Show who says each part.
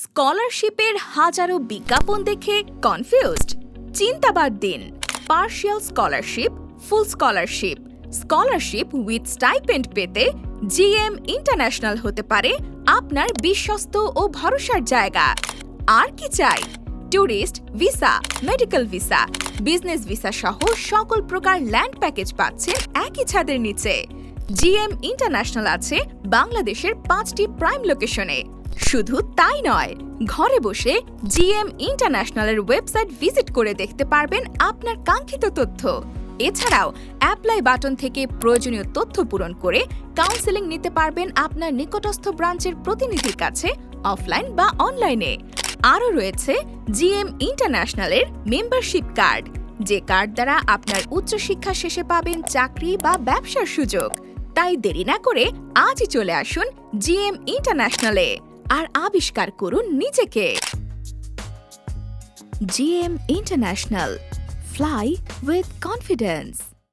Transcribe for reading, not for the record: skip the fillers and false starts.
Speaker 1: স্কলারশিপের হাজারো বিজ্ঞাপন দেখে কনফিউজড? চিন্তা বাদ দিন। Partial scholarship, full scholarship, scholarship with stipend পেতে জিএম ইন্টারন্যাশনাল হতে পারে আপনার বিশ্বস্ত ও ভরসার জায়গা। আর কি চাই? Tourist visa, medical visa, business visa সহ সকল প্রকার ল্যান্ড প্যাকেজ পাচ্ছেন একই ছাদের নিচে। জিএম ইন্টারন্যাশনাল আছে বাংলাদেশের 5টি প্রাইম লোকেশনে। শুধু তাই নয়, ঘরে বসে জিএম ইন্টারন্যাশনালের ওয়েবসাইট ভিজিট করে দেখতে পারবেন আপনার কাঙ্ক্ষিত তথ্য। এছাড়াও অ্যাপ্লাই বাটন থেকে প্রয়োজনীয় তথ্য পূরণ করে কাউন্সেলিং নিতে পারবেন আপনার নিকটস্থ ব্রাঞ্চের প্রতিনিধির কাছে, অফলাইন বা অনলাইনে। আরও রয়েছে জিএম ইন্টারন্যাশনালের মেম্বারশিপ কার্ড, যে কার্ড দ্বারা আপনার উচ্চশিক্ষা শেষে পাবেন চাকরি বা ব্যবসার সুযোগ। তাই দেরি না করে আজই চলে আসুন জিএম ইন্টারন্যাশনালে আর আবিষ্কার করুন নিজেকে। GM international, fly with confidence.